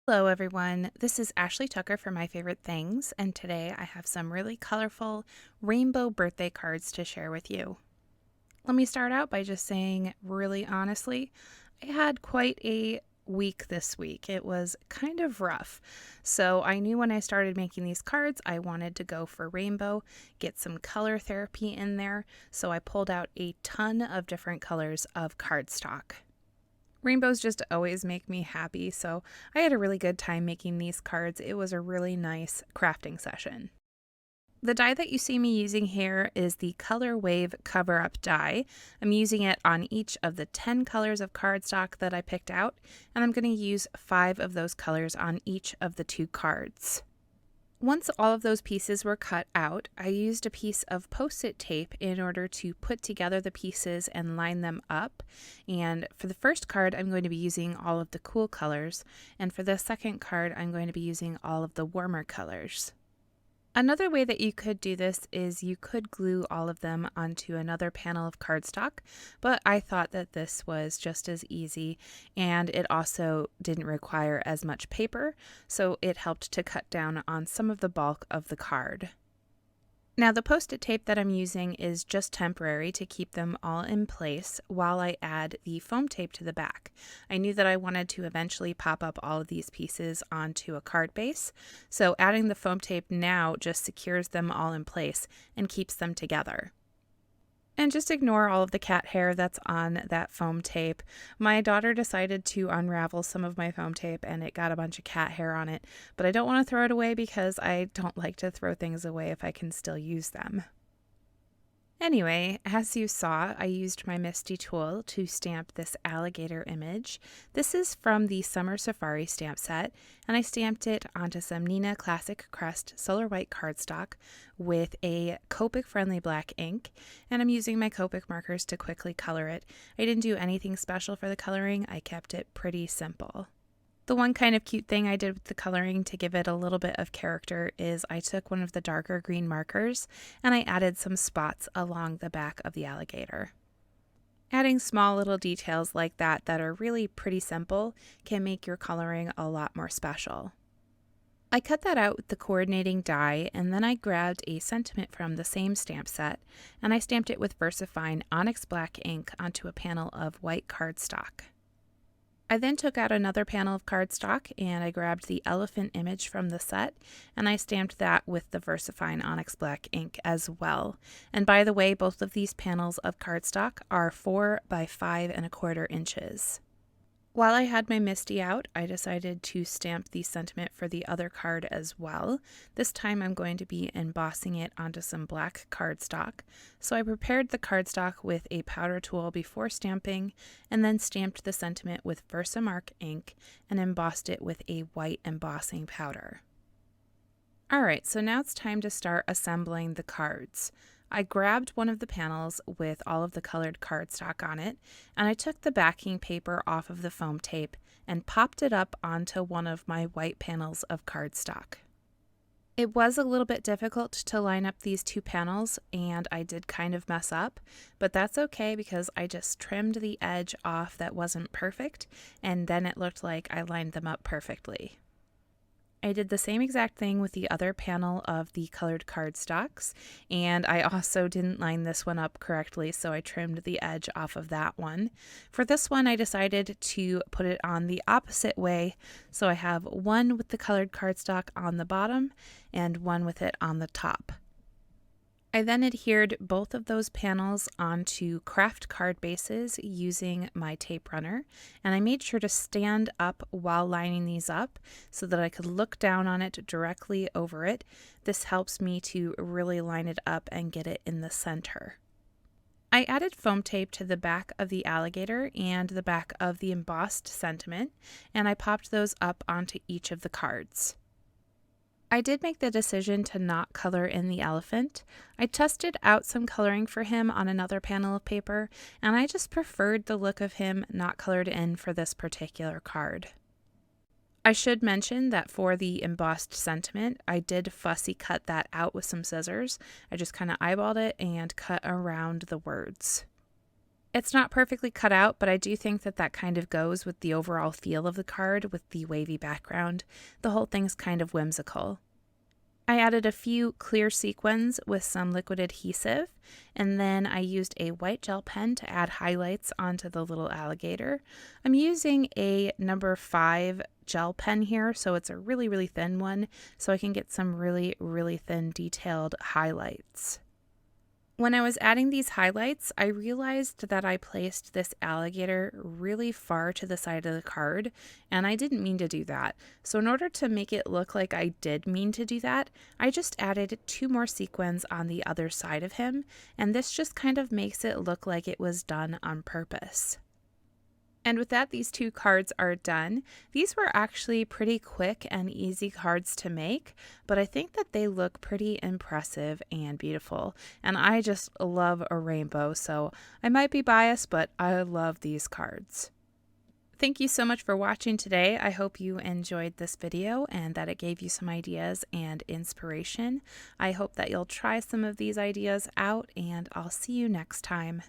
Hello everyone, this is Ashley Tucker for My Favorite Things, and today I have some really colorful rainbow birthday cards to share with you. Let me start out by just saying, really honestly, I had quite a week this week. It was kind of rough. So I knew when I started making these cards, I wanted to go for rainbow, get some color therapy in there, so I pulled out a ton of different colors of cardstock. Rainbows just always make me happy, so I had a really good time making these cards. It was a really nice crafting session. The die that you see me using here is the Color Wave Cover Up die. I'm using it on each of the 10 colors of cardstock that I picked out, and I'm going to use 5 of those colors on each of the 2 cards. Once all of those pieces were cut out, I used a piece of Post-it tape in order to put together the pieces and line them up. And for the first card, I'm going to be using all of the cool colors. And for the second card, I'm going to be using all of the warmer colors. Another way that you could do this is you could glue all of them onto another panel of cardstock, but I thought that this was just as easy and it also didn't require as much paper, so it helped to cut down on some of the bulk of the card. Now the Post-it tape that I'm using is just temporary to keep them all in place while I add the foam tape to the back. I knew that I wanted to eventually pop up all of these pieces onto a card base, so adding the foam tape now just secures them all in place and keeps them together. And just ignore all of the cat hair that's on that foam tape. My daughter decided to unravel some of my foam tape and it got a bunch of cat hair on it, but I don't want to throw it away because I don't like to throw things away if I can still use them. Anyway, as you saw, I used my MISTI tool to stamp this alligator image. This is from the Summer Safari stamp set, and I stamped it onto some Neenah Classic Crest Solar White cardstock with a Copic-friendly black ink, and I'm using my Copic markers to quickly color it. I didn't do anything special for the coloring, I kept it pretty simple. The one kind of cute thing I did with the coloring to give it a little bit of character is I took one of the darker green markers and I added some spots along the back of the alligator. Adding small little details like that are really pretty simple can make your coloring a lot more special. I cut that out with the coordinating die, and then I grabbed a sentiment from the same stamp set and I stamped it with VersaFine Onyx Black ink onto a panel of white cardstock. I then took out another panel of cardstock and I grabbed the elephant image from the set and I stamped that with the VersaFine Onyx Black ink as well. And by the way, both of these panels of cardstock are 4 by 5¼ inches. While I had my MISTI out, I decided to stamp the sentiment for the other card as well. This time I'm going to be embossing it onto some black cardstock. So I prepared the cardstock with a powder tool before stamping, and then stamped the sentiment with Versamark ink and embossed it with a white embossing powder. Alright, so now it's time to start assembling the cards. I grabbed one of the panels with all of the colored cardstock on it, and I took the backing paper off of the foam tape and popped it up onto one of my white panels of cardstock. It was a little bit difficult to line up these 2 panels, and I did kind of mess up, but that's okay because I just trimmed the edge off that wasn't perfect, and then it looked like I lined them up perfectly. I did the same exact thing with the other panel of the colored cardstocks, and I also didn't line this one up correctly, so I trimmed the edge off of that one. For this one, I decided to put it on the opposite way, so I have one with the colored cardstock on the bottom and one with it on the top. I then adhered both of those panels onto craft card bases using my tape runner, and I made sure to stand up while lining these up so that I could look down on it directly over it. This helps me to really line it up and get it in the center. I added foam tape to the back of the alligator and the back of the embossed sentiment, and I popped those up onto each of the cards. I did make the decision to not color in the elephant. I tested out some coloring for him on another panel of paper, and I just preferred the look of him not colored in for this particular card. I should mention that for the embossed sentiment, I did fussy cut that out with some scissors. I just kind of eyeballed it and cut around the words. It's not perfectly cut out, but I do think that that kind of goes with the overall feel of the card with the wavy background. The whole thing's kind of whimsical. I added a few clear sequins with some liquid adhesive, and then I used a white gel pen to add highlights onto the little alligator. I'm using a number 5 gel pen here, so it's a really, really thin one, so I can get some really, really thin detailed highlights. When I was adding these highlights, I realized that I placed this alligator really far to the side of the card, and I didn't mean to do that. So in order to make it look like I did mean to do that, I just added 2 more sequins on the other side of him, and this just kind of makes it look like it was done on purpose. And with that, these 2 cards are done. These were actually pretty quick and easy cards to make, but I think that they look pretty impressive and beautiful. And I just love a rainbow, so I might be biased, but I love these cards. Thank you so much for watching today. I hope you enjoyed this video and that it gave you some ideas and inspiration. I hope that you'll try some of these ideas out, and I'll see you next time.